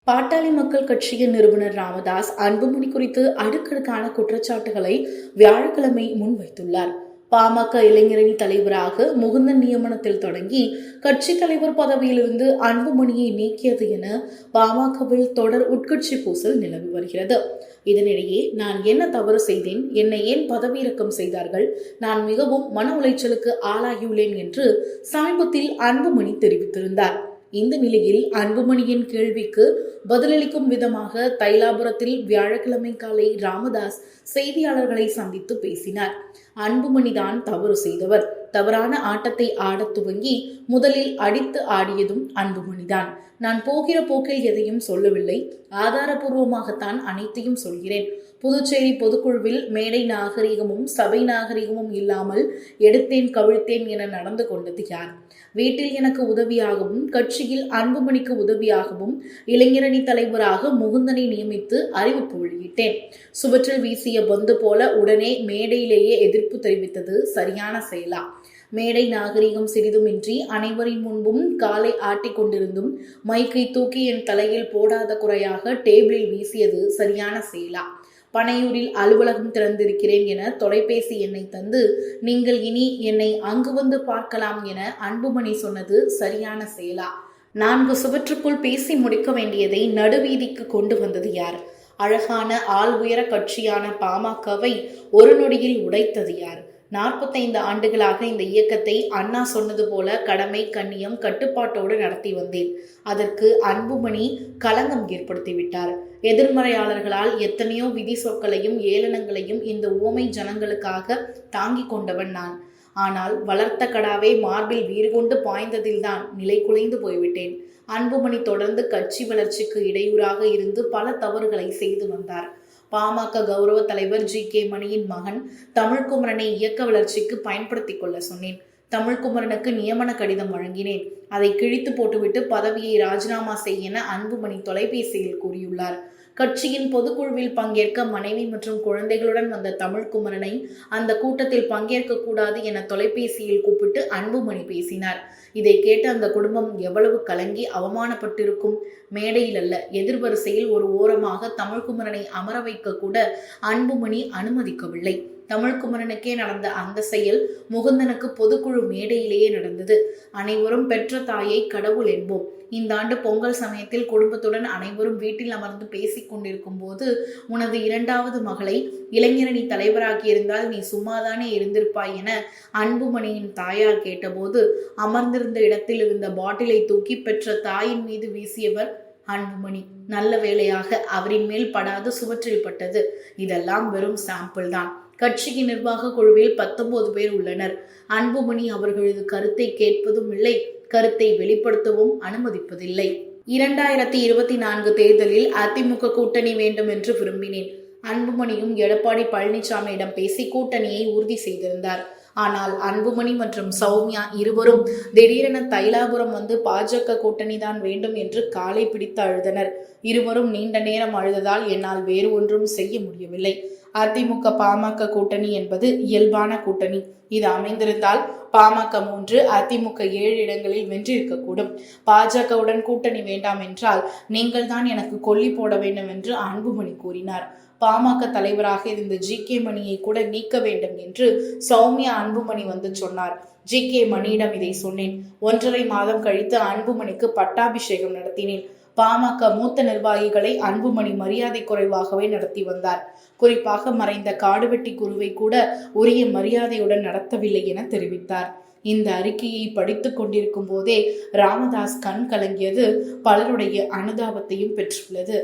பாட்டாளி மக்கள் கட்சியின் நிறுவனர் ராமதாஸ் அன்புமணி குறித்து அடுக்கடுக்கான குற்றச்சாட்டுகளை வியாழக்கிழமை முன்வைத்துள்ளார். பாமக இளைஞரணி தலைவராக முகுந்தன் நியமனத்தில் தொடங்கி கட்சி தலைவர் பதவியிலிருந்து அன்புமணியை நீக்கியது என பாமகவில் தொடர் உட்கட்சி பூசல் நிலவி வருகிறது. இதனிடையே நான் என்ன தவறு செய்தேன், என்னை ஏன் பதவியிறக்கம் செய்தார்கள், நான் மிகவும் மன உளைச்சலுக்கு ஆளாகியுள்ளேன் என்று சமீபத்தில் அன்புமணி தெரிவித்திருந்தார். இந்த நிலையில் அன்புமணியின் கேள்விக்கு பதிலளிக்கும் விதமாக தைலாபுரத்தில் வியாழக்கிழமை காலை ராமதாஸ் செய்தியாளர்களை சந்தித்து பேசினார். அன்புமணிதான் தவறு செய்தவர். தவறான ஆட்டத்தை ஆடத் துவங்கி முதலில் அடித்து ஆடியதும் அன்புமணிதான். நான் போகிற போக்கில் எதையும் சொல்லவில்லை, ஆதாரபூர்வமாகத்தான் அனைத்தையும் சொல்கிறேன். புதுச்சேரி பொதுக்குழுவில் மேடை நாகரிகமும் சபை நாகரிகமும் இல்லாமல் எடுத்தேன் கவிழ்த்தேன் என நடந்து கொண்டது யார்? வீட்டில் எனக்கு உதவியாகவும் கட்சியில் அன்புமணிக்கு உதவியாகவும் இளைஞரணி தலைவராக முகுந்தனை நியமித்து அறிவிப்பு வெளியிட்டேன். சுவற்றில் வீசிய பந்து போல உடனே மேடையிலேயே எதிர்ப்பு தெரிவித்தது சரியான செயலா? மேடை நாகரிகம் சிறிதுமின்றி அனைவரின் முன்பும் காலை ஆட்டிக் கொண்டிருந்தும் மைக்கை தூக்கி என் தலையில் போடாத குறையாக டேபிளில் வீசியது சரியான செயலா? பனையூரில் அலுவலகம் திறந்திருக்கிறேன் என தொலைபேசி எண்ணை தந்து நீங்கள் இனி என்னை அங்கு வந்து பார்க்கலாம் என அன்புமணி சொன்னது சரியான செயலா? 4 சுவற்றுக்குள் பேசி முடிக்க வேண்டியதை நடுவீதிக்கு கொண்டு வந்தது யார்? அழகான ஆள் உயர கட்சியான பாமகவை ஒரு நொடியில் உடைத்தது யார்? 45 ஆண்டுகளாக இந்த இயக்கத்தை அண்ணா சொன்னது போல கடமை கண்ணியம் கட்டுப்பாட்டோடு நடத்தி வந்தேன். அதற்கு அன்புமணி களங்கம் ஏற்படுத்திவிட்டார். எதிர்மறையாளர்களால் எத்தனையோ விதி சொற்களையும் ஏளனங்களையும் இந்த ஊமை ஜனங்களுக்காக தாங்கிக் கொண்டவன் நான். ஆனால் வளர்த்த கடாவே மார்பில் வீறு கொண்டு பாய்ந்ததில்தான் நிலை குலைந்து போய்விட்டேன். அன்புமணி தொடர்ந்து கட்சி வளர்ச்சிக்கு இடையூறாக இருந்து பல தவறுகளை செய்து வந்தார். பாமக கௌரவ தலைவர் ஜி.கே. மணியின் மகன் தமிழ்குமரனை இயக்க வளர்ச்சிக்கு பயன்படுத்திக் கொள்ள சொன்னேன். தமிழ்குமரனுக்கு நியமன கடிதம் வழங்கினேன். அதை கிழித்து போட்டுவிட்டு பதவியை ராஜினாமா செய்ய என அன்புமணி தொலைபேசியில் கூறியுள்ளார். கட்சியின் பொதுக்குழுவில் பங்கேற்க மனைவி மற்றும் குழந்தைகளுடன் வந்த தமிழ்குமரனை அந்த கூட்டத்தில் பங்கேற்க கூடாது என தொலைபேசியில் கூப்பிட்டு அன்புமணி பேசினார். இதை கேட்டு அந்த குடும்பம் எவ்வளவு கலங்கி அவமானப்பட்டிருக்கும். மேடையில் அல்ல, எதிர்வரிசையில் ஒரு ஓரமாக தமிழ்குமரனை அமர வைக்க கூட அன்புமணி அனுமதிக்கவில்லை. தமிழ்குமரனுக்கே நடந்த அந்த செயல் முகுந்தனுக்கு பொதுக்குழு மேடையிலேயே நடந்தது. அனைவரும் பெற்ற தாயை கடவுள் என்போம். இந்த ஆண்டு பொங்கல் சமயத்தில் குடும்பத்துடன் அனைவரும் வீட்டில் அமர்ந்து பேசிக் கொண்டிருக்கும் போது உனது 2வது மகளை இளைஞரணி தலைவராகியிருந்தால் நீ சும்மாதானே இருந்திருப்பாய் என அன்புமணியின் தாயார் கேட்டபோது அமர்ந்திருந்த இடத்தில் இருந்த பாட்டிலை தூக்கி பெற்ற தாயின் மீது வீசியவர் அன்புமணி. நல்ல வேளையாக அவரின் மேல் படாது சுவற்றில் பட்டது. இதெல்லாம் வெறும் சாம்பிள் தான். கட்சியின் நிர்வாக குழுவில் 19 பேர் உள்ளனர். அன்புமணி அவர்களது கருத்தை கேட்பதும் இல்லை, கருத்தை வெளிப்படுத்தவும் அனுமதிப்பதில்லை. 2024 தேர்தலில் அதிமுக கூட்டணி வேண்டும் என்று விரும்பினேன். அன்புமணியும் எடப்பாடி பழனிசாமியிடம் பேசி கூட்டணியை உறுதி செய்திருந்தார். ஆனால் அன்புமணி மற்றும் சௌமியா இருவரும் திடீரென தைலாபுரம் வந்து பாஜக கூட்டணி தான் வேண்டும் என்று காலை பிடித்து அழுதனர். இருவரும் நீண்ட நேரம் அழுததால் என்னால் வேறு ஒன்றும் செய்ய முடியவில்லை. அதிமுக பாமக கூட்டணி என்பது இயல்பான கூட்டணி. இது அமைந்திருந்தால் பாமக 3, அதிமுக 7 இடங்களில் வென்றிருக்கக்கூடும். பாஜகவுடன் கூட்டணி வேண்டாம் என்றால் நீங்கள் தான் எனக்கு கொல்லி போட வேண்டும் என்று அன்புமணி கூறினார். பாமக தலைவராக இருந்த ஜி.கே. மணியை கூட நீக்க வேண்டும் என்று சௌமியா அன்புமணி வந்து சொன்னார். ஜி.கே. மணியிடம் இதை சொன்னேன். 1.5 மாதம் கழித்து அன்புமணிக்கு பட்டாபிஷேகம் நடத்தினேன். பாமக மூத்த நிர்வாகிகளை அன்புமணி மரியாதை குறைவாகவே நடத்தி வந்தார். குறிப்பாக மறைந்த காடுவெட்டி குருவை கூட உரிய மரியாதையுடன் நடத்தவில்லை என தெரிவித்தார். இந்த அறிக்கையை படித்துக் கொண்டிருக்கும் போதே ராமதாஸ் கண் கலங்கியது பலருடைய அனுதாபத்தையும் பெற்றுள்ளது.